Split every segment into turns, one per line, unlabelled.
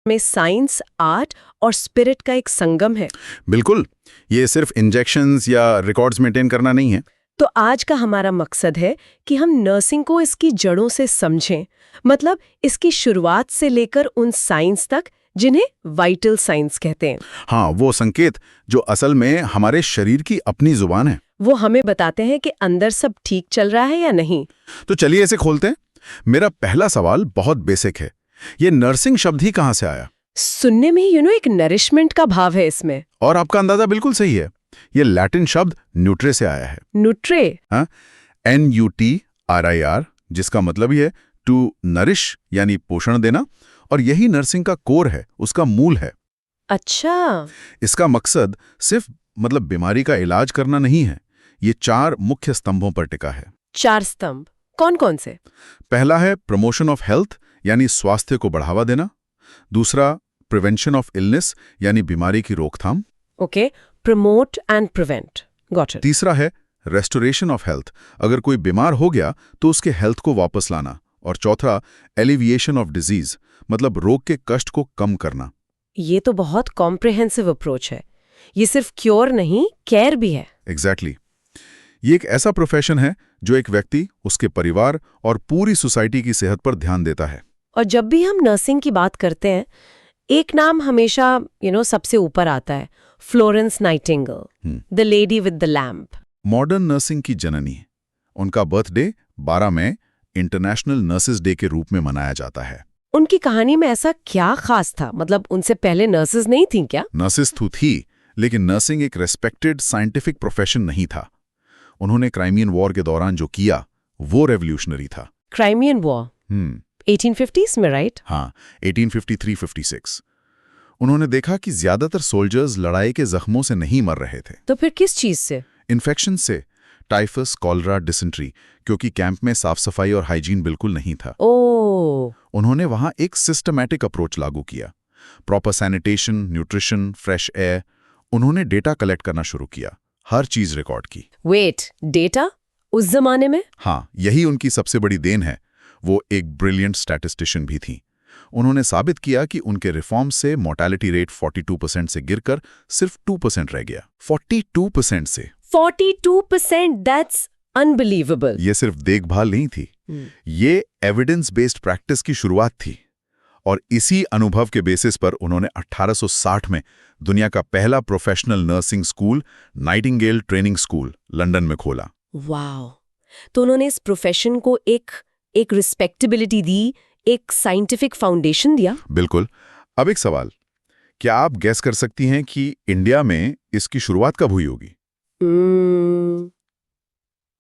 में science, art और spirit का एक संगम है।
बिल्कुल, ये सिर्फ इंजेक्शंस या रिकॉर्ड्स मेंटेन करना नहीं है।
तो आज का हमारा मकसद है कि हम नर्सिंग को इसकी जड़ों से समझें, मतलब इसकी शुरुआत से लेकर उन साइंस तक जिन्हें वाइटल साइंस कहते हैं।
हाँ, वो संकेत जो असल में हमारे शरीर की अपनी जुबान है।
वो हमें बताते हैं कि अंदर सब ठीक चल रहा है या नहीं।
तो चलिए इसे खोलते हैं। मेरा पहला सवाल बहुत बेसिक है, ये नर्सिंग शब्द ही कहाँ से आया?
सुनने में एक नरिशमेंट का भाव है इसमें।
और आपका अंदाजा बिल्कुल सही है, ये लैटिन शब्द न्यूट्रे से आया है।
न्यूट्रे?
NUTRIR, जिसका मतलब ही है टू नरिश यानी पोषण देना, और यही नर्सिंग का कोर है, उसका मूल है।
अच्छा।
इसका मकसद सिर्फ बीमारी का इलाज करना नहीं है, ये 4 मुख्य स्तंभों पर टिका है।
4 स्तंभ कौन कौन से?
पहला है प्रमोशन ऑफ हेल्थ यानी स्वास्थ्य को बढ़ावा देना। दूसरा प्रिवेंशन ऑफ इलनेस यानी बीमारी की रोकथाम।
Okay, promote and prevent, got it.
तीसरा है रेस्टोरेशन ऑफ हेल्थ, अगर कोई बीमार हो गया तो उसके हेल्थ को वापस लाना। और चौथा एलिविएशन ऑफ डिजीज, मतलब रोग के कष्ट को कम करना।
ये तो बहुत कॉम्प्रिहेंसिव अप्रोच है। ये सिर्फ क्योर नहीं, केयर भी है।
एग्जैक्टली। ये एक ऐसा प्रोफेशन है जो एक व्यक्ति, उसके परिवार और पूरी सोसाइटी की सेहत पर ध्यान देता है।
और जब भी हम नर्सिंग की बात करते हैं, एक नाम हमेशा सबसे ऊपर आता है, Florence Nightingale, the lady with the lamp.
Modern nursing की जननी। उनका बर्थडे 12 मई इंटरनेशनल नर्सेज डे के रूप में मनाया जाता है।
उनकी कहानी में ऐसा क्या खास था? उनसे पहले नर्सेज नहीं थीं क्या?
नर्सेज तो थी, लेकिन नर्सिंग एक रेस्पेक्टेड साइंटिफिक प्रोफेशन नहीं था। उन्होंने क्राइमियन वॉर के दौरान जो किया वो रेवोल्यूशनरी था।
क्राइमियन वॉर 1850s में, राइट?
हाँ, 1853-56। उन्होंने देखा कि ज्यादातर सोल्जर्स लड़ाई के जख्मों से नहीं मर रहे थे।
तो फिर किस चीज से?
इन्फेक्शन से, टाइफस, कॉलरा, डिसेंट्री, क्योंकि कैंप में साफ सफाई और हाइजीन बिल्कुल नहीं था।
ओह।
उन्होंने वहां एक सिस्टमैटिक अप्रोच लागू किया, proper sanitation, nutrition, fresh air. उन्होंने डेटा कलेक्ट करना शुरू किया, हर चीज रिकॉर्ड की।
वेट, डेटा उस जमाने में?
हाँ, यही उनकी सबसे बड़ी देन है। वो एक ब्रिलियंट स्टैटिस्टिशियन भी थी। उन्होंने साबित किया कि उनके रिफॉर्म से मोर्टेलिटी रेट 42% से गिरकर सिर्फ 2% रह गया। 42% से।
42%, दैट्स अनबिलीवेबल।
ये सिर्फ देखभाल नहीं थी, ये एविडेंस बेस्ड प्रैक्टिस की शुरुआत थी। और इसी अनुभव के बेसिस पर उन्होंने 1860 में दुनिया का पहला professional nursing school, Nightingale training school, London में खोला।
वाओ। तो उन्होंने इस प्रोफेशन को एक रिस्पेक्टेबिलिटी दी, एक साइंटिफिक फाउंडेशन दिया।
बिल्कुल। अब एक सवाल, क्या आप गैस कर सकती हैं कि इंडिया में इसकी शुरुआत कब हुई होगी?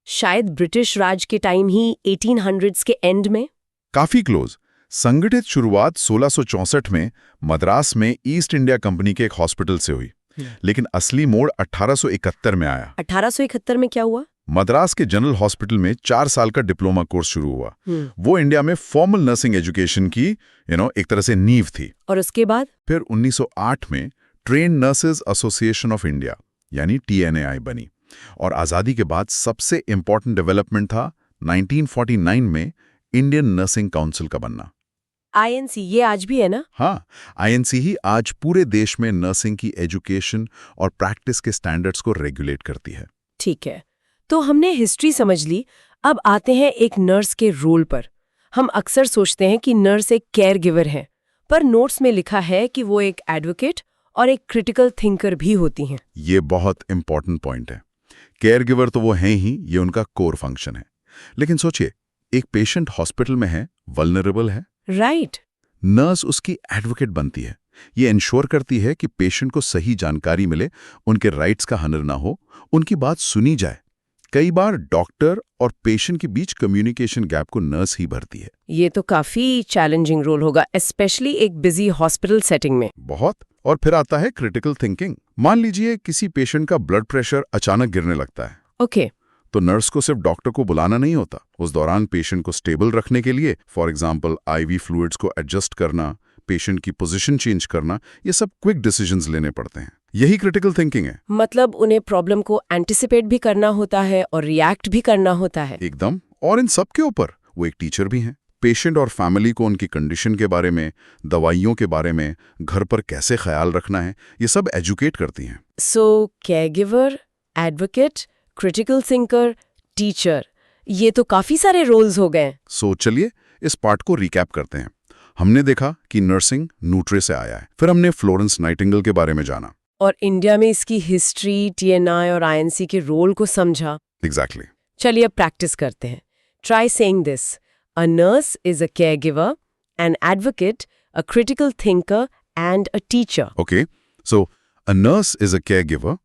शायद ब्रिटिश राज के टाइम ही, 1800s के एंड में।
काफी क्लोज। संगठित शुरुआत 1664 में मद्रास में ईस्ट इंडिया कंपनी के एक हॉस्पिटल से हुई, लेकिन असली मोड़ 1871 में आया।
1871 में क्या हुआ?
मद्रास के जनरल हॉस्पिटल में 4 साल का डिप्लोमा कोर्स शुरू हुआ। वो इंडिया में फॉर्मल नर्सिंग एजुकेशन की एक तरह से नींव थी।
और उसके बाद
फिर 1908 में train nurses association of India यानी TNAI बनी। और आजादी के बाद सबसे इंपॉर्टेंट डेवलपमेंट था 1949 में इंडियन नर्सिंग काउंसिल का बनना।
INC, ये आज भी है ना?
हाँ, INC ही आज पूरे देश में नर्सिंग की एजुकेशन और प्रैक्टिस के स्टैंडर्ड्स को रेगुलेट करती है।
ठीक है, तो हमने हिस्ट्री समझ ली। अब आते हैं एक नर्स के रोल पर। हम अक्सर सोचते हैं कि नर्स एक केयर गिवर है, पर नोट्स में लिखा है कि वो एक एडवोकेट और एक क्रिटिकल थिंकर भी होती हैं।
ये बहुत इंपॉर्टेंट पॉइंट है। केयर गिवर तो वो हैं ही, ये उनका कोर फंक्शन है। लेकिन सोचिए, एक पेशेंट हॉस्पिटल में है, वल्नरेबल है,
राइट।
नर्स उसकी एडवोकेट बनती है। ये इंश्योर करती है कि पेशेंट को सही जानकारी मिले, उनके राइट्स का हनन ना हो, उनकी बात सुनी जाए। कई बार डॉक्टर और पेशेंट के बीच कम्युनिकेशन गैप को नर्स ही भरती है।
ये तो काफी चैलेंजिंग रोल होगा, स्पेशली एक बिजी हॉस्पिटल सेटिंग में।
बहुत। और फिर आता है क्रिटिकल थिंकिंग। मान लीजिए किसी पेशेंट का ब्लड प्रेशर अचानक गिरने लगता है।
ओके।
तो नर्स को सिर्फ डॉक्टर को बुलाना नहीं होता, उस दौरान पेशेंट को स्टेबल रखने के लिए फॉर एग्जांपल IV फ्लूइड्स को एडजस्ट करना, पेशेंट की पोजीशन चेंज करना, ये सब क्विक डिसीजंस लेने पड़ते हैं। यही क्रिटिकल थिंकिंग है।
मतलब उन्हें प्रॉब्लम को एंटिसिपेट भी करना होता है और रिएक्ट भी करना होता है।
एकदम। और इन सब के ऊपर वो एक टीचर भी हैं। पेशेंट और फैमिली को उनकी कंडीशन के बारे में, दवाइयों के बारे में, घर पर कैसे ख्याल रखना है, ये सब एजुकेट करती हैं।
So caregiver, advocate, critical thinker, teacher, ये तो काफी सारे रोल्स हो गए।
सो चलिए इस पार्ट को रिकैप करते हैं। हमने देखा कि नर्सिंग न्यूट्रे से आया है, फिर हमने फ्लोरेंस नाइटिंगेल के बारे में जाना।
और इंडिया में इसकी हिस्ट्री, टीएनआई और आईएनसी के रोल को समझा।
एग्जैक्टली।
चलिए अब प्रैक्टिस करते हैं। Try saying this. A nurse is a caregiver, an advocate, a critical thinker and a teacher.
Okay, so a nurse is a caregiver,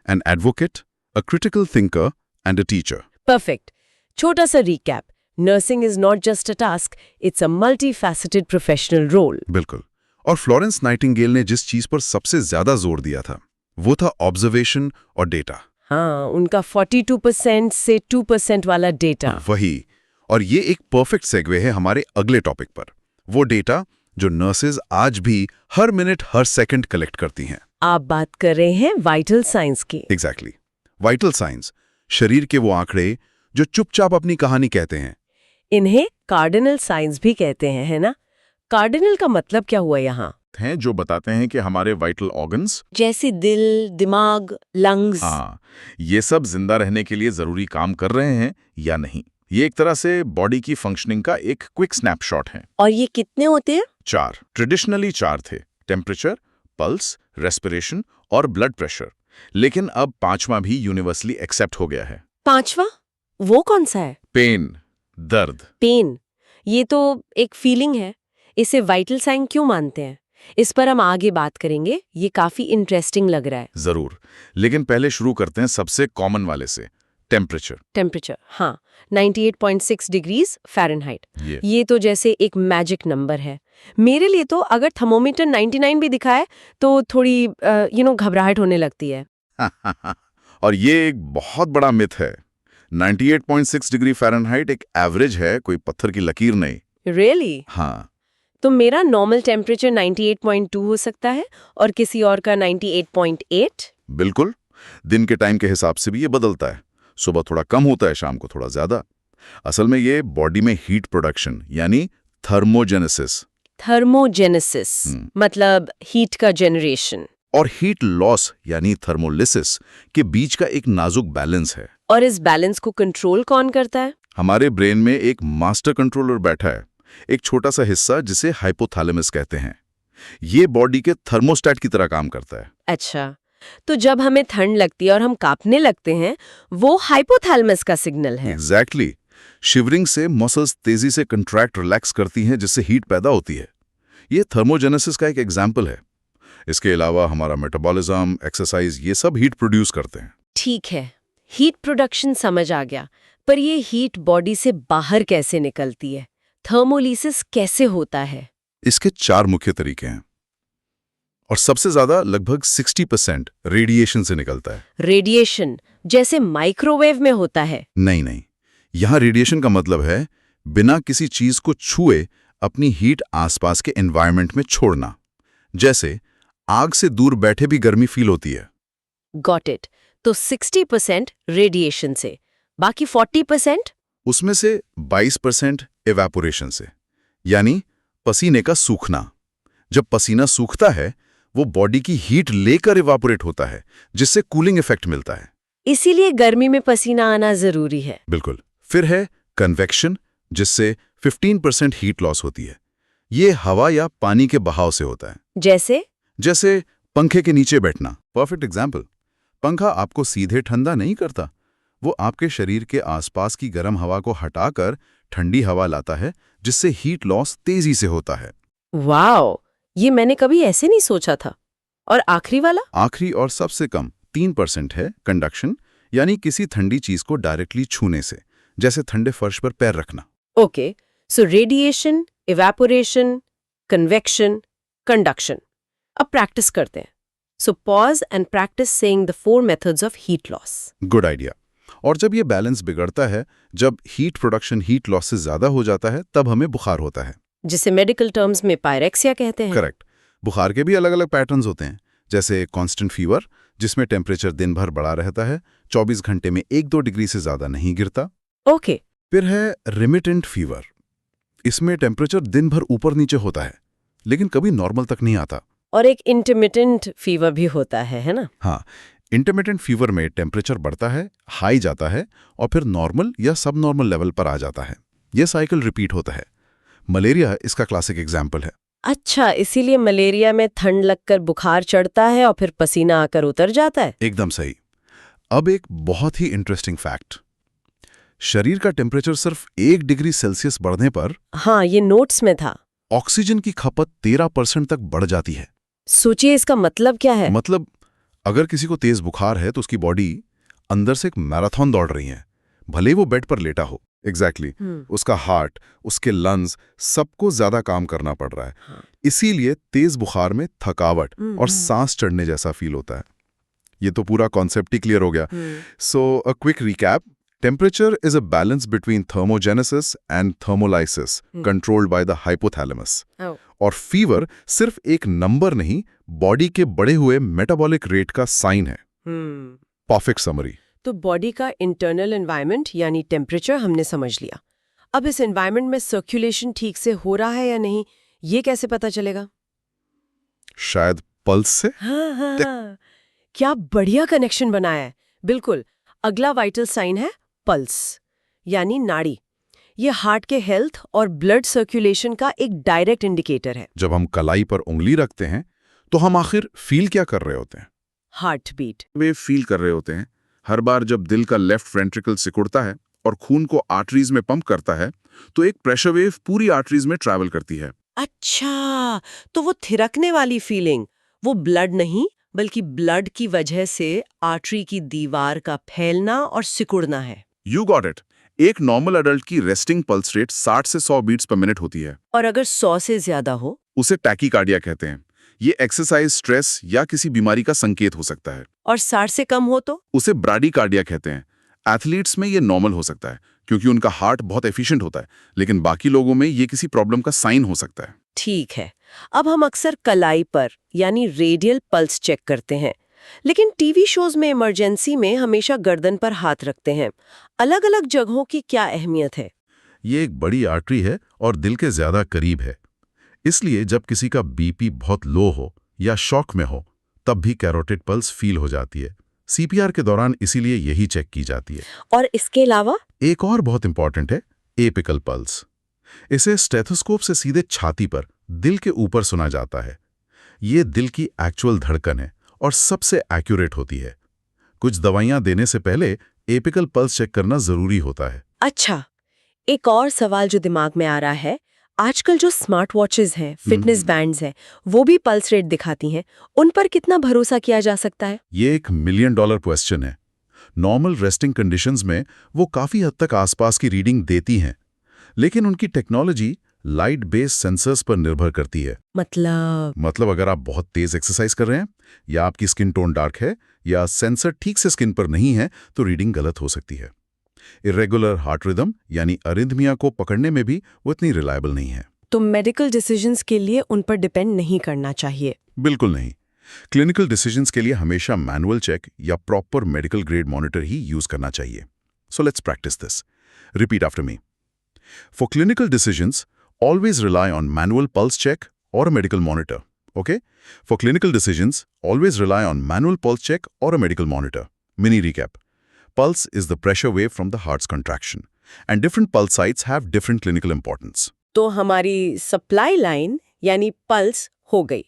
an advocate, a critical thinker, and a teacher.
Perfect. छोटा सा recap. Nursing is not just a task, it's a multifaceted professional role.
बिल्कुल। और Florence Nightingale ने जिस चीज पर सबसे ज्यादा जोर दिया था, वो था ऑब्जर्वेशन और डेटा।
हाँ, उनका 42% से 2% वाला डेटा।
वही। और ये एक परफेक्ट सेगवे है हमारे अगले टॉपिक पर। वो डेटा जो नर्सेज आज भी हर मिनट हर सेकंड कलेक्ट करती हैं।
आप बात कर रहे हैं वाइटल साइंस की।
एग्जैक्टली। वाइटल साइंस, शरीर के वो आंकड़े जो चुपचाप अपनी कहानी कहते हैं।
इन्हें कार्डिनल साइंस भी कहते हैं, है ना? कार्डिनल का मतलब क्या हुआ यहाँ?
हैं जो बताते हैं कि हमारे वाइटल ऑर्गन्स,
जैसे दिल, दिमाग, लंग्स।
हाँ, ये सब जिंदा रहने के लिए जरूरी काम कर रहे हैं या नहीं। ये एक तरह से बॉडी की फंक्शनिंग का एक क्विक स्नैपशॉट है।
और ये कितने होते हैं?
4, ट्रेडिशनली 4 थे। टेम्परेचर, पल्स, रेस्पिरेशन और ब्लड प्रेशर। लेकिन अब 5वां भी यूनिवर्सली एक्सेप्ट हो गया है।
5वां? वो कौन सा है?
पेन, दर्द।
पेन। ये तो एक फीलिंग है। इसे वाइटल साइन क्यों मानते हैं? इस पर हम आगे बात करेंगे। ये काफी इंटरेस्टिंग लग रहा है।
जरूर। लेकिन पहले शुरू करते हैं सबसे कॉमन वाले से, टेम्परेचर।
टेम्परेचर, हाँ, 98.6 डिग्रीज फ़ारेनहाइट।
ये
ये तो जैसे एक मैजिक नंबर है। मेरे लिए तो अगर थर्मोमीटर 99 भी दिखाए तो थोड़ी घबराहट होने लगती है।
और ये एक बहुत बड़ा मिथ है। 98.6 डिग्री फ़ारेनहाइट एक एवरेज है, कोई पत्थर की लकीर नहीं।
रियली?
हाँ,
तो मेरा नॉर्मल टेम्परेचर 98.2 हो सकता है और किसी और का 98.8?
बिल्कुल। दिन के टाइम के हिसाब से भी ये बदलता है। सुबह थोड़ा कम होता है, शाम को थोड़ा ज्यादा। असल में ये बॉडी में हीट प्रोडक्शन यानी थर्मोजेनेसिस
थर्मोजेनेसिस मतलब हीट का जनरेशन।
और हीट लॉस यानी थर्मोलिसिस के बीच का एक नाजुक बैलेंस है।
और इस बैलेंस को कंट्रोल कौन करता है?
हमारे ब्रेन में एक मास्टर कंट्रोलर बैठा है, एक छोटा सा हिस्सा जिसे हाइपोथैलेमस कहते हैं। ये बॉडी के थर्मोस्टैट की तरह काम करता है।
अच्छा, तो जब हमें ठंड लगती है और हम कांपने लगते हैं, वो हाइपोथैलेमस का सिग्नल है।
एग्जैक्टली। शिवरिंग से मसल्स तेजी से कंट्रैक्ट रिलैक्स करती हैं, जिससे हीट पैदा होती है। ये थर्मोजेनेसिस का एक एग्जाम्पल है। इसके अलावा हमारा मेटाबॉलिज्म, एक्सरसाइज, ये सब हीट प्रोड्यूस करते हैं।
ठीक है, हीट प्रोडक्शन समझ आ गया, पर ये हीट बॉडी से बाहर कैसे निकलती है? थर्मोलिसिस कैसे होता है?
इसके 4 मुख्य तरीके हैं और सबसे ज्यादा लगभग 60% रेडिएशन से निकलता है।
रेडिएशन जैसे माइक्रोवेव में होता है?
नहीं, यहां रेडिएशन का मतलब है बिना किसी चीज को छुए अपनी हीट आसपास के एनवायरनमेंट में छोड़ना। जैसे आग से दूर बैठे भी गर्मी फील होती है।
Got it. तो 60% रेडिएशन से, बाकी 40%?
उसमें से 22% इवेपोरेशन से, यानी पसीने का सूखना। जब पसीना सूखता है, वो बॉडी की हीट लेकर इवेपोरेट होता है, जिससे कूलिंग इफेक्ट मिलता है।
इसीलिए गर्मी में पसीना आना जरूरी है।
बिल्कुल। फिर है कन्वेक्शन, जिससे 15% हीट लॉस होती है। ये हवा या पानी के बहाव से होता है। जैसे पंखे के नीचे बैठना। Perfect example. पंखा आपको सीधे ठंडा नहीं करता, वो आपके शरीर के आसपास की गर्म हवा को हटाकर ठंडी हवा लाता है, जिससे हीट लॉस तेजी से होता है।
वाओ, ये मैंने कभी ऐसे नहीं सोचा था। और आखिरी वाला?
आखिरी और सबसे कम 3% है कंडक्शन, यानी किसी ठंडी चीज को डायरेक्टली छूने से, जैसे ठंडे फर्श पर पैर रखना।
ओके, सो रेडिएशन, इवेपोरेशन, कन्वेक्शन, कंडक्शन। अब प्रैक्टिस करते हैं। So pause and practice saying the 4 methods of heat loss.
Good idea. और जब ये बैलेंस बिगड़ता है, जब हीट प्रोडक्शन हीट लॉस से ज्यादा हो जाता है, तब हमें बुखार होता है,
जिसे मेडिकल टर्म्स में पायरेक्सिया कहते हैं।
करेक्ट। बुखार के भी अलग अलग पैटर्न्स होते हैं, जैसे कांस्टेंट फीवर, जिसमें टेम्परेचर दिन भर बढ़ा रहता है, 24 घंटे में 1-2 डिग्री से ज्यादा नहीं गिरता।
ओके।
फिर है रिमिटेंट फीवर, इसमें टेम्परेचर दिन भर ऊपर नीचे होता है, लेकिन कभी नॉर्मल तक नहीं आता।
और एक इंटरमिटेंट फीवर भी होता है ना?
हाँ, इंटरमिटेंट फीवर में टेम्परेचर बढ़ता है, हाई जाता है और फिर नॉर्मल या सब नॉर्मल लेवल पर आ जाता है। यह साइकिल रिपीट होता है। मलेरिया इसका क्लासिक एग्जाम्पल है।
अच्छा, इसीलिए मलेरिया में ठंड लगकर बुखार चढ़ता है और फिर पसीना आकर उतर जाता है।
एकदम सही। अब एक बहुत ही इंटरेस्टिंग फैक्ट, शरीर का टेम्परेचर सिर्फ 1 डिग्री सेल्सियस बढ़ने पर
हाँ, ये नोट्स में था।
ऑक्सीजन की खपत 13% तक बढ़ जाती है।
सोचिए इसका मतलब क्या है?
मतलब अगर किसी को तेज बुखार है तो उसकी बॉडी अंदर से एक मैराथन दौड़ रही है, भले ही वो बेड पर लेटा हो। एग्जैक्टली उसका हार्ट, उसके लंग्स, सबको ज्यादा काम करना पड़ रहा है।
हाँ।
इसीलिए तेज बुखार में थकावट और सांस चढ़ने जैसा फील होता है। ये तो पूरा कॉन्सेप्ट ही क्लियर हो गया। So a quick recap, temperature is a balance between thermogenesis and thermolysis controlled by the hypothalamus. और फीवर सिर्फ एक नंबर नहीं, बॉडी के बढ़े हुए मेटाबॉलिक रेट का साइन है। Perfect summary.
तो बॉडी का इंटरनल एनवायरनमेंट यानी टेम्परेचर हमने समझ लिया। अब इस एनवायरनमेंट में सर्कुलेशन ठीक से हो रहा है या नहीं, ये कैसे पता चलेगा?
शायद पल्स से।
हाँ। क्या बढ़िया कनेक्शन बनाया है। बिल्कुल। अगला वाइटल साइन है पल्स, यानी नाड़ी। ये हार्ट के हेल्थ और ब्लड सर्कुलेशन का एक डायरेक्ट इंडिकेटर है।
जब हम कलाई पर उंगली रखते हैं तो हम आखिर फील क्या कर रहे होते हैं?
Heart beat.
वे फील कर रहे होते हैं हर बार जब दिल का लेफ्ट वेंट्रिकल सिकुड़ता है और खून को आर्टरीज में पंप करता है तो एक प्रेशर वेव पूरी आर्टरीज में ट्रैवल करती है।
अच्छा, तो वो थिरकने वाली फीलिंग, वो ब्लड नहीं बल्कि ब्लड की वजह से आर्टरी की दीवार का फैलना और सिकुड़ना है।
You got it. एक नॉर्मल अडल्ट की रेस्टिंग पल्स रेट 60 से 100 बीट्स पर मिनट होती है।
और अगर 100 से ज्यादा हो?
उसे टैकीकार्डिया कहते हैं। ये एक्सरसाइज, स्ट्रेस या किसी बीमारी का संकेत हो सकता है।
और 60 से कम हो तो?
उसे ब्राडीकार्डिया कहते हैं। एथलीट्स में ये नॉर्मल हो सकता है क्योंकि उनका हार्ट बहुत एफिशिएंट होता है, लेकिन बाकी लोगों में ये किसी प्रॉब्लम का साइन हो सकता है।
ठीक है। अब हम अक्सर कलाई पर यानी रेडियल पल्स चेक करते हैं, लेकिन टीवी शोज में इमरजेंसी में हमेशा गर्दन पर हाथ रखते हैं। अलग अलग जगहों की क्या अहमियत है?
ये एक बड़ी आर्टरी है और दिल के ज्यादा करीब है, इसलिए जब किसी का बीपी बहुत लो हो या शॉक में हो तब भी कैरोटिड पल्स फील हो जाती है। सीपीआर के दौरान इसीलिए यही चेक की जाती है।
और इसके अलावा
एक और बहुत इंपॉर्टेंट है एपिकल पल्स। इसे स्टेथोस्कोप से सीधे छाती पर दिल के ऊपर सुना जाता है। ये दिल की एक्चुअल धड़कन है और सबसे एक्यूरेट होती है। कुछ दवाइयां देने से पहले एपिकल पल्स चेक करना जरूरी होता है।
अच्छा, एक और सवाल जो दिमाग में आ रहा है, आजकल जो स्मार्ट वॉचेस हैं, फिटनेस बैंड्स हैं, वो भी पल्स रेट दिखाती हैं। उन पर कितना भरोसा किया जा सकता है?
ये एक $1 मिलियन क्वेश्चन है। नॉर्मल रेस्टिंग कंडीशंस में वो काफी हद तक आसपास की रीडिंग देती हैं, लेकिन उनकी टेक्नोलॉजी लाइट बेस्ड सेंसर्स पर निर्भर करती है। मतलब अगर आप बहुत तेज एक्सरसाइज कर रहे हैं या आपकी स्किन टोन डार्क है या सेंसर ठीक से स्किन पर नहीं है तो रीडिंग गलत हो सकती है। इरेगुलर हार्ट रिदम यानी अरिथमिया को पकड़ने में भी वो इतनी रिलायबल नहीं है।
तो मेडिकल डिसीजंस के लिए उन पर डिपेंड नहीं करना चाहिए?
बिल्कुल नहीं। क्लिनिकल डिसीजंस के लिए हमेशा मैनुअल चेक या प्रॉपर मेडिकल ग्रेड मॉनिटर ही यूज करना चाहिए। So let's practice this. Repeat after me. For clinical decisions, always rely on manual pulse check or a medical monitor. Okay? For clinical decisions, always rely on manual pulse check or a medical monitor. Mini recap. Pulse is the pressure wave from the heart's contraction, and different pulse sites have different clinical importance.
तो हमारी supply line यानी pulse हो गई।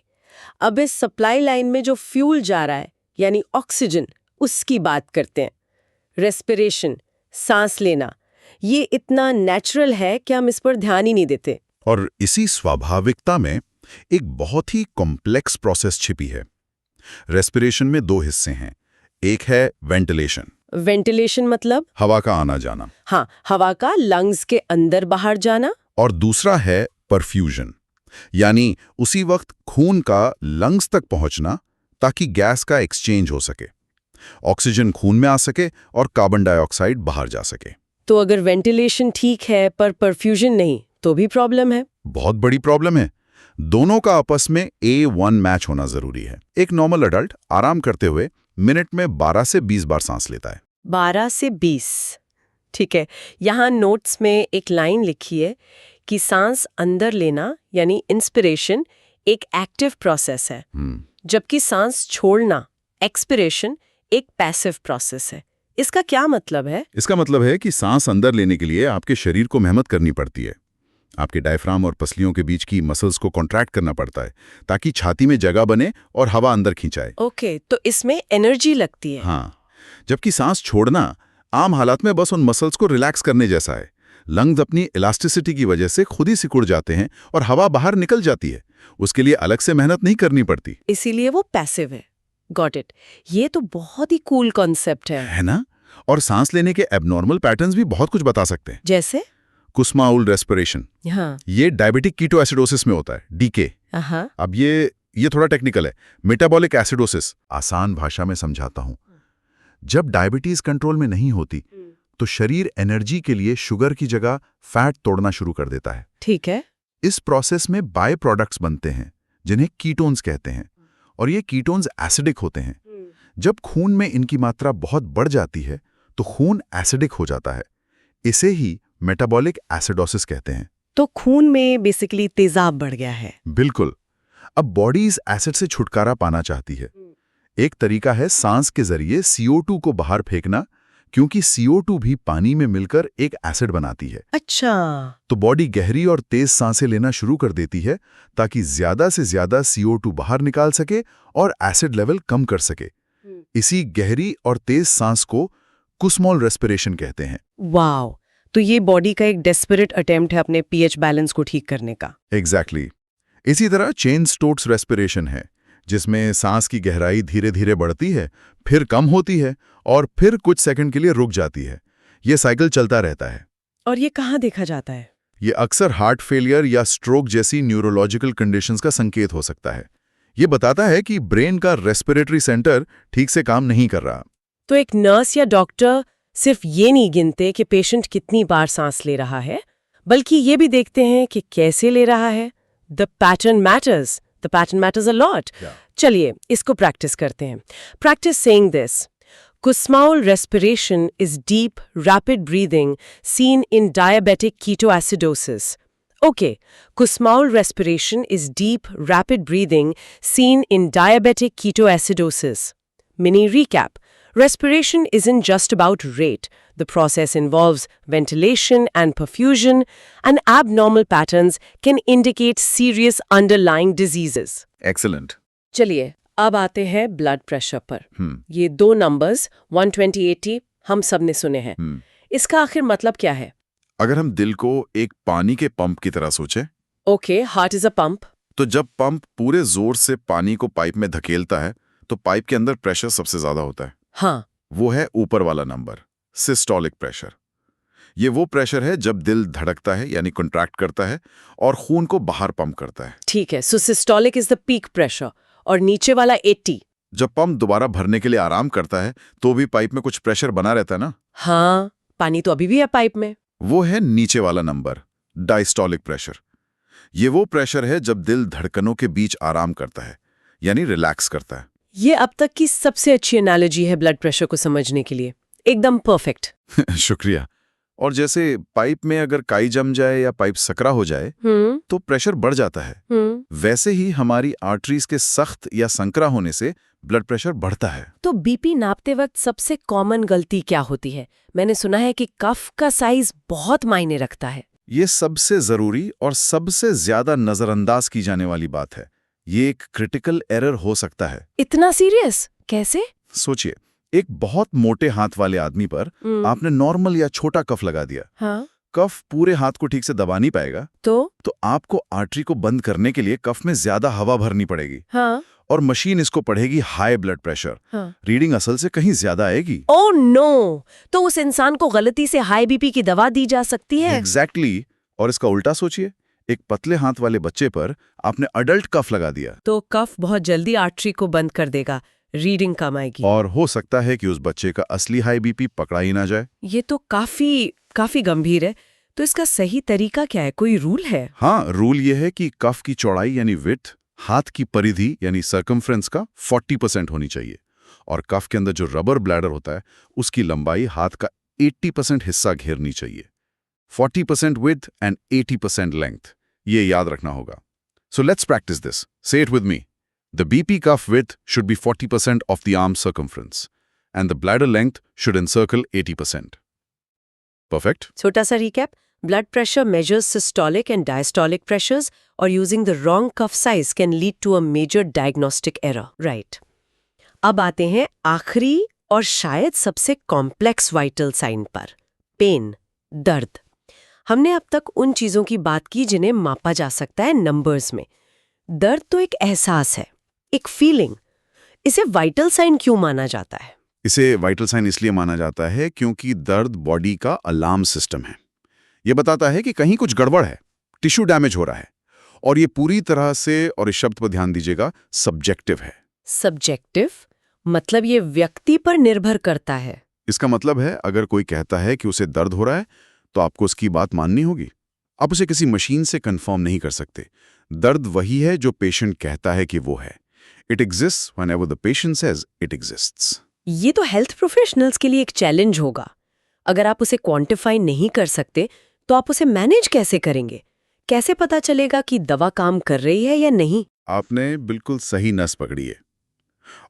अब इस supply line में जो fuel जा रहा है यानी ऑक्सीजन, उसकी बात करते हैं। रेस्पिरेशन, सांस लेना, ये इतना नेचुरल है कि हम इस पर ध्यान ही नहीं देते।
और इसी स्वाभाविकता में एक बहुत ही कॉम्प्लेक्स प्रोसेस छिपी है। रेस्पिरेशन में 2 हिस्से हैं। एक है वेंटिलेशन।
वेंटिलेशन मतलब?
हवा का आना जाना।
हाँ, हवा का लंग्स के अंदर बाहर जाना।
और दूसरा है परफ्यूजन, यानी उसी वक्त खून का लंग्स तक पहुंचना ताकि गैस का एक्सचेंज हो सके, ऑक्सीजन खून में आ सके और कार्बन डाइऑक्साइड बाहर जा सके।
तो अगर वेंटिलेशन ठीक है पर परफ्यूजन नहीं तो भी प्रॉब्लम है?
बहुत बड़ी प्रॉब्लम है। दोनों का आपस में A1 मैच होना जरूरी है। एक नॉर्मल अडल्ट आराम करते हुए मिनट में 12 से 20 बार सांस लेता है।
12 से 20, ठीक है। यहाँ नोट्स में एक लाइन लिखी है कि सांस अंदर लेना यानी इंस्पिरेशन एक एक्टिव प्रोसेस है, जबकि सांस छोड़ना एक्सपिरेशन एक पैसिव प्रोसेस है। इसका क्या मतलब है?
इसका मतलब है कि सांस अंदर लेने के लिए आपके शरीर को मेहनत करनी पड़ती है। आपके डायफ्राम और पसलियों के बीच की मसल्स को कॉन्ट्रैक्ट करना पड़ता है ताकि छाती में जगह बने और हवा अंदर खींचाए।
ओके, तो इसमें एनर्जी लगती है।
हाँ, जबकि सांस छोड़ना आम हालात में बस उन मसल्स को रिलैक्स करने जैसा है। लंग्स अपनी इलास्टिसिटी की वजह से खुद ही सिकुड़ जाते हैं और हवा बाहर निकल जाती है। उसके लिए अलग से मेहनत नहीं करनी पड़ती,
इसीलिए वो पैसिव है। Got it. ये तो बहुत ही कूल कॉन्सेप्ट है
ना? और सांस लेने के एबनॉर्मल पैटर्न्स भी बहुत कुछ बता सकते हैं।
जैसे
कुस्माउल रेस्पिरेशन,
हाँ,
ये डायबिटिक कीटोएसिडोसिस में होता है, डीके।
हाँ,
अब ये थोड़ा टेक्निकल है। मेटाबॉलिक एसिडोसिस, आसान भाषा में समझाता हूं। जब डायबिटीज कंट्रोल में नहीं होती तो शरीर एनर्जी के लिए शुगर की जगह फैट तोड़ना शुरू कर देता है।
ठीक है।
इस प्रोसेस में बाय प्रोडक्ट्स बनते हैं जिन्हें कीटोन्स कहते हैं, और ये कीटोन्स एसिडिक होते हैं। जब खून में इनकी मात्रा बहुत बढ़ जाती है तो खून एसिडिक हो जाता है। इसे ही मेटाबॉलिक एसिडोसिस कहते हैं।
तो खून में बेसिकली तेजाब बढ़ गया है।
बिल्कुल। अब बॉडी इस एसिड से छुटकारा पाना चाहती है। एक तरीका है सांस के जरिए CO2 को बाहर फेंकना, क्योंकि CO2 भी पानी में मिलकर एक एसिड बनाती है।
अच्छा।
तो बॉडी गहरी और तेज सांसें लेना शुरू कर देती है ताकि ज्यादा से ज्यादा CO2 बाहर निकाल सके और एसिड लेवल कम कर सके। इसी गहरी और तेज सांस को कुस्मॉल रेस्पिरेशन कहते हैं।
वाओ, तो ये बॉडी का एक डेस्परेट अटेम्प्ट है अपने पीएच बैलेंस को ठीक करने का।
एग्जैक्टली। इसी तरह चेन स्टोक्स रेस्पिरेशन है, जिसमें सांस की गहराई धीरे धीरे बढ़ती है, फिर कम होती है और फिर कुछ सेकंड के लिए रुक जाती है। ये साइकिल चलता रहता है।
और ये कहाँ देखा जाता है?
ये अक्सर हार्ट फेलियर या स्ट्रोक जैसी न्यूरोलॉजिकल कंडीशंस का संकेत हो सकता है। ये बताता है कि ब्रेन का रेस्पिरेटरी सेंटर ठीक से काम नहीं कर रहा।
तो एक नर्स या डॉक्टर सिर्फ ये नहीं गिनते कि पेशेंट कितनी बार सांस ले रहा है, बल्कि ये भी देखते हैं कि कैसे ले रहा है। The pattern matters. The pattern matters a lot. चलिए इसको प्रैक्टिस करते हैं। Practice saying this. Kussmaul respiration is deep, rapid breathing seen in diabetic ketoacidosis. Okay, Kussmaul respiration is deep, rapid breathing seen in diabetic ketoacidosis. Mini recap. Respiration isn't just about rate. The process involves ventilation and perfusion, and abnormal patterns can indicate serious underlying diseases.
Excellent.
चलिए अब आते हैं blood pressure पर। ये दो numbers 120/80 हम सब ने सुने हैं। इसका आखिर मतलब क्या है?
अगर हम दिल को एक पानी के पंप की तरह सोचें,
okay, heart is a pump.
तो जब पंप पूरे जोर से पानी को पाइप में धकेलता है तो पाइप के अंदर प्रेशर सबसे ज्यादा होता है।
हाँ,
वो है ऊपर वाला नंबर, सिस्टोलिक प्रेशर। ये वो प्रेशर है जब दिल धड़कता है यानी कॉन्ट्रैक्ट करता है और खून को बाहर पंप करता है।
ठीक है। So systolic is the peak pressure और नीचे वाला 80।
जब पंप दोबारा भरने के लिए आराम करता है तो भी पाइप में कुछ प्रेशर बना रहता है ना।
हाँ, पानी तो अभी भी है पाइप में।
वो है नीचे वाला नंबर, डायस्टोलिक प्रेशर। ये वो प्रेशर है जब दिल धड़कनों के बीच आराम करता है यानी रिलैक्स करता है।
ये अब तक की सबसे अच्छी एनालॉजी है ब्लड प्रेशर को समझने के लिए। एकदम परफेक्ट।
शुक्रिया। और जैसे पाइप में अगर काई जम जाए या पाइप सकरा हो जाए तो प्रेशर बढ़ जाता है, वैसे ही हमारी आर्टरीज के सख्त या संकरा होने से ब्लड प्रेशर बढ़ता है।
तो बीपी नापते वक्त सबसे कॉमन गलती क्या होती है? मैंने सुना है कि कफ का साइज बहुत मायने रखता है।
ये सबसे जरूरी और सबसे ज्यादा नजरअंदाज की जाने वाली बात है। ये एक क्रिटिकल एरर हो सकता है।
इतना सीरियस? कैसे?
सोचिए, एक बहुत मोटे हाथ वाले आदमी पर आपने नॉर्मल या छोटा कफ लगा दिया।
हाँ?
कफ पूरे हाथ को ठीक से दबा नहीं पाएगा,
तो
आपको आर्टरी को बंद करने के लिए कफ में ज्यादा हवा भरनी पड़ेगी।
हाँ?
और मशीन इसको पढ़ेगी हाई ब्लड प्रेशर।
हाँ?
रीडिंग असल से कहीं ज्यादा आएगी।
Oh no! तो उस इंसान को गलती से हाई बीपी की दवा दी जा सकती है।
एग्जैक्टली। और इसका उल्टा सोचिए, एक पतले हाथ वाले बच्चे पर आपने अडल्ट कफ लगा दिया
तो कफ बहुत जल्दी आर्टरी को बंद कर देगा, रीडिंग कम आएगी।
और हो सकता है कि उस बच्चे का असली हाई बीपी पकड़ा ही ना जाए।
ये तो काफी गंभीर है। तो इसका सही तरीका क्या है? कोई रूल है?
हाँ, रूल ये है कि कफ की चौड़ाई यानी विड्थ हाथ की परिधि यानी सर्कमफ्रेंस का 40% होनी चाहिए, और कफ के अंदर जो रबर ब्लैडर होता है उसकी लंबाई हाथ का 80% हिस्सा घेरनी चाहिए। 40% width and 80% length. ये याद रखना होगा. So let's practice this. Say it with me. The BP cuff width should be 40% of the arm circumference, and the bladder length should encircle 80%. Perfect?
छोटा सा recap. Blood pressure measures systolic and diastolic pressures, or using the wrong cuff size can lead to a major diagnostic error. Right. अब आते हैं आखिरी और शायद सबसे complex vital sign पर, पेन, दर्द. हमने अब तक उन चीजों की बात की जिन्हें मापा जा सकता है नंबर्स में. दर्द तो एक एहसास है, एक फीलिंग. इसे वाइटल साइन क्यों माना जाता है?
इसे वाइटल साइन इसलिए माना जाता है क्योंकि दर्द बॉडी का अलार्म सिस्टम है. ये बताता है कि कहीं कुछ गड़बड़ है, टिश्यू डैमेज हो रहा है. और ये पूरी तरह से, और इस शब्द पर ध्यान दीजिएगा, सब्जेक्टिव है.
सब्जेक्टिव मतलब ये व्यक्ति पर निर्भर करता है.
इसका मतलब है अगर कोई कहता है कि उसे दर्द हो रहा है तो आपको उसकी बात माननी होगी. आप उसे किसी मशीन से कंफर्म नहीं कर सकते. दर्द वही है जो पेशेंट कहता है कि वो है. It exists whenever the patient says it exists.
ये तो हेल्थ प्रोफेशनल्स के लिए एक चैलेंज होगा. अगर आप उसे क्वांटिफाई नहीं कर सकते तो आप उसे मैनेज कैसे करेंगे? कैसे पता चलेगा कि दवा काम कर रही है या नहीं?
आपने बिल्कुल सही नस पकड़ी है.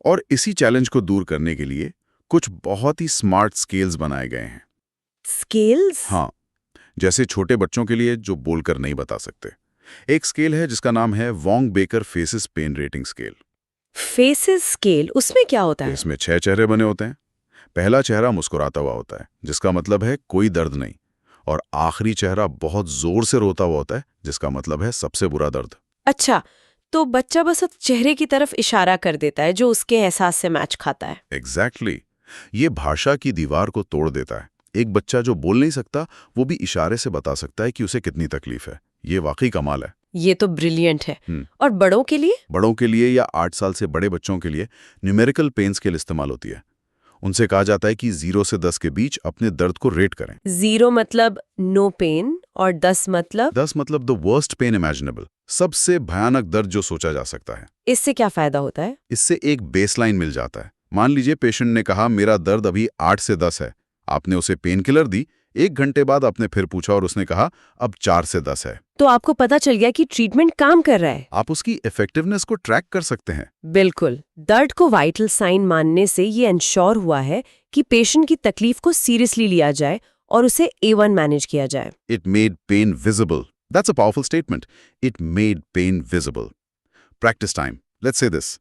और इसी चैलेंज को दूर करने के लिए कुछ बहुत ही स्मार्ट स्केल्स बनाए गए हैं.
स्केल्स?
हाँ, जैसे छोटे बच्चों के लिए जो बोलकर नहीं बता सकते. एक स्केल है जिसका नाम है Wong Baker faces pain rating scale.
Faces scale, उसमें क्या होता है?
इसमें 6 चेहरे बने होते हैं. पहला चेहरा मुस्कुराता हुआ होता है, जिसका मतलब है कोई दर्द नहीं. और आखिरी चेहरा बहुत जोर से रोता हुआ होता है, जिसका मतलब है सबसे बुरा दर्द.
अच्छा, तो बच्चा बस चेहरे की तरफ इशारा कर देता है जो उसके एहसास से मैच खाता है.
एग्जैक्टली. ये भाषा की दीवार को तोड़ देता है. एक बच्चा जो बोल नहीं सकता वो भी इशारे से बता सकता है कि उसे कितनी तकलीफ है. ये वाकई कमाल है.
ये तो ब्रिलियंट है. और बड़ों के लिए?
बड़ों के लिए या 8 साल से बड़े बच्चों के लिए न्यूमेरिकल पेन स्केल इस्तेमाल होती है. उनसे कहा जाता है कि 0 से 10 के बीच अपने दर्द को रेट करें.
0 मतलब नो पेन और 10 मतलब?
10 मतलब द वर्स्ट पेन इमेजिनेबल, सबसे भयानक दर्द जो सोचा जा सकता है.
इससे क्या फायदा होता है?
इससे एक बेसलाइन मिल जाता है. मान लीजिए पेशेंट ने कहा मेरा दर्द अभी 8 से 10 है. आपने उसे पेन किलर दी. 1 घंटे बाद आपने फिर पूछा और उसने कहा अब 4 से 10 है.
तो आपको पता चल गया कि ट्रीटमेंट काम कर रहा है.
आप उसकी इफेक्टिवनेस को ट्रैक कर सकते हैं.
बिल्कुल. दर्द को वाइटल साइन मानने से ये इंश्योर हुआ है कि पेशेंट की तकलीफ को सीरियसली लिया जाए और उसे A1 मैनेज किया जाए.
It made pain visible. That's a powerful statement. It made pain visible. Practice time. Let's say this.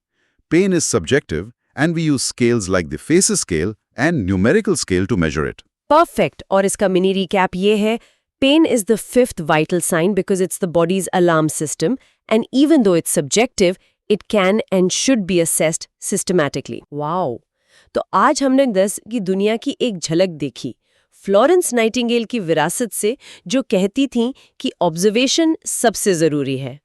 Pain is subjective and we use scales like the FACES scale and numerical scale to measure it.
Perfect. और इसका mini recap ये है, pain is the 5th vital sign because it's the body's alarm system and even though it's subjective it can and should be assessed systematically. Wow. तो आज हमने 10 की दुनिया की एक झलक देखी, फ्लोरेंस नाइटिंगेल की विरासत से, जो कहती थीं कि ऑब्जर्वेशन सबसे जरूरी है.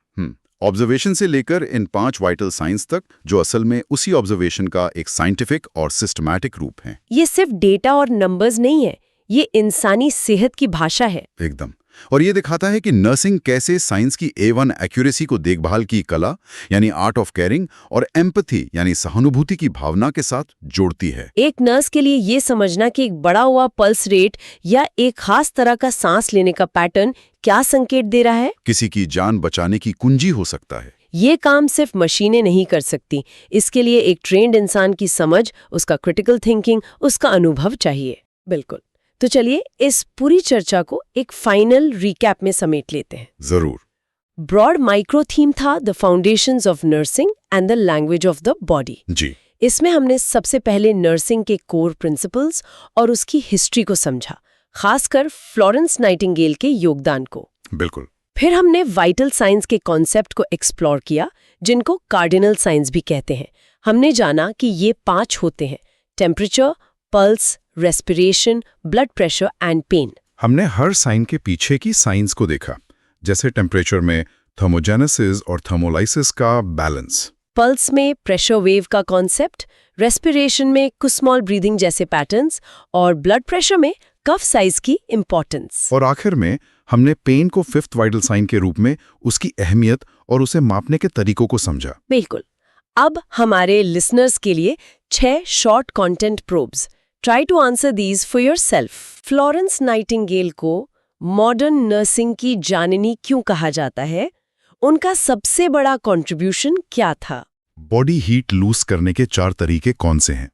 ऑब्जर्वेशन से लेकर इन 5 वाइटल साइंस तक, जो असल में उसी ऑब्जर्वेशन का एक साइंटिफिक और सिस्टमैटिक रूप है.
ये सिर्फ डेटा और नंबर्स नहीं है, ये इंसानी सेहत की भाषा है.
एकदम. और ये दिखाता है कि नर्सिंग कैसे साइंस की A1 एक्यूरेसी को देखभाल की कला यानी आर्ट ऑफ केयरिंग और एम्पैथी यानी सहानुभूति की भावना के साथ जोड़ती है.
एक नर्स के लिए ये समझना कि एक बढ़ा हुआ पल्स रेट या एक खास तरह का सांस लेने का पैटर्न क्या संकेत दे रहा है,
किसी की जान बचाने की कुंजी हो सकता है.
ये काम सिर्फ मशीनें नहीं कर सकती. इसके लिए एक ट्रेन्ड इंसान की समझ, उसका क्रिटिकल थिंकिंग, उसका अनुभव चाहिए. बिल्कुल. तो चलिए इस पूरी चर्चा को एक फाइनल रिकैप में समेट लेते हैं.
जरूर.
ब्रॉड माइक्रो थीम था the foundations of nursing and the language of the body.
जी.
इसमें हमने सबसे पहले नर्सिंग के कोर प्रिंसिपल्स और उसकी हिस्ट्री को समझा, खासकर फ्लोरेंस नाइटिंगेल के योगदान को.
बिल्कुल.
फिर हमने वाइटल साइंस के कॉन्सेप्ट को एक्सप्लोर किया, जिनको कार्डिनल साइंस भी कहते हैं. हमने जाना कि ये 5 होते हैं: temperature, pulse, respiration, blood pressure and pain.
हमने हर साइन के पीछे की साइंस को देखा, जैसे टेम्परेचर में थर्मोजेनेसिस और थर्मोलाइसिस का बैलेंस,
पल्स में प्रेशर वेव का कॉन्सेप्ट, रेस्पिरेशन में कुस्मॉल ब्रीदिंग जैसे पैटर्न्स और ब्लड प्रेशर में कफ साइज की इंपॉर्टेंस.
और आखिर में हमने पेन को 5th वाइटल साइन के रूप में उसकी अहमियत और उसे मापने के तरीकों को समझा.
बिल्कुल. अब हमारे लिसनर्स के लिए 6 short content probes. Try to answer these for yourself. Florence Nightingale को मॉडर्न नर्सिंग की जाननी क्यों कहा जाता है? उनका सबसे बड़ा कंट्रीब्यूशन क्या था?
बॉडी हीट लूज करने के 4 तरीके कौन से हैं?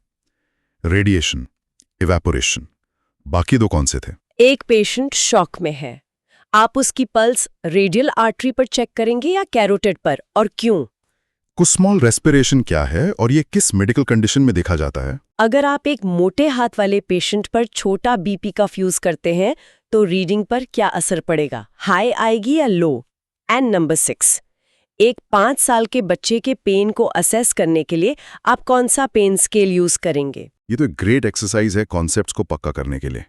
Radiation, evaporation. बाकी 2 कौन से थे?
एक पेशेंट शॉक में है, आप उसकी पल्स रेडियल आर्टरी पर चेक करेंगे या कैरोटिड पर, और क्यों?
कुस्मॉल रेस्पिरेशन क्या है और ये किस मेडिकल कंडीशन में देखा जाता है?
अगर आप एक मोटे हाथ वाले पेशेंट पर छोटा बीपी का फ्यूज करते हैं तो रीडिंग पर क्या असर पड़ेगा? हाई आएगी या लो? एंड नंबर 6, एक 5 साल के बच्चे के पेन को असेस करने के लिए आप कौन सा पेन स्केल यूज करेंगे?
ये तो एक ग्रेट एक्सरसाइज है कॉन्सेप्ट्स को पक्का करने के लिए।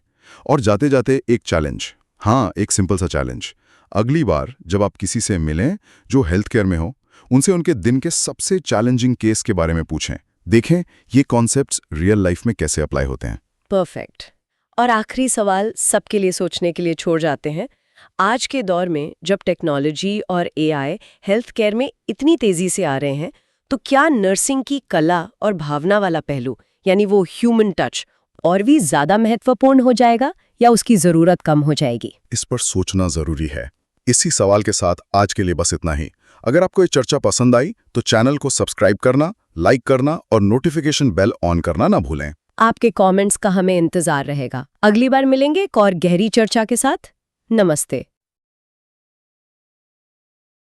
और जाते जाते एक चैलेंज, हाँ, एक सिंपल सा चैलेंज। अगली बार जब आप किसी से मिलें जो हेल्थ केयर में हो, उनसे उनके दिन के सबसे चैलेंजिंग केस के बारे में पूछें। देखें ये कॉन्सेप्ट्स रियल लाइफ में कैसे अप्लाई होते हैं।
परफेक्ट। और आखिरी सवाल सबके लिए सोचने के लिए छोड़ जाते हैं। आज के दौर में जब टेक्नोलॉजी और एआई हेल्थ केयर में इतनी तेजी से आ रहे हैं, तो क्या नर्सिंग की कला और भावना वाला पहलू, यानी वो ह्यूमन टच, और भी ज्यादा महत्वपूर्ण हो जाएगा या उसकी जरूरत कम हो जाएगी?
इस पर सोचना जरूरी है। इसी सवाल के साथ आज के लिए बस इतना ही। अगर आपको ये चर्चा पसंद आई तो चैनल को सब्सक्राइब करना, लाइक करना और नोटिफिकेशन बेल ऑन करना ना भूलें।
आपके कमेंट्स का हमें इंतजार रहेगा। अगली बार मिलेंगे एक और गहरी चर्चा के साथ। नमस्ते।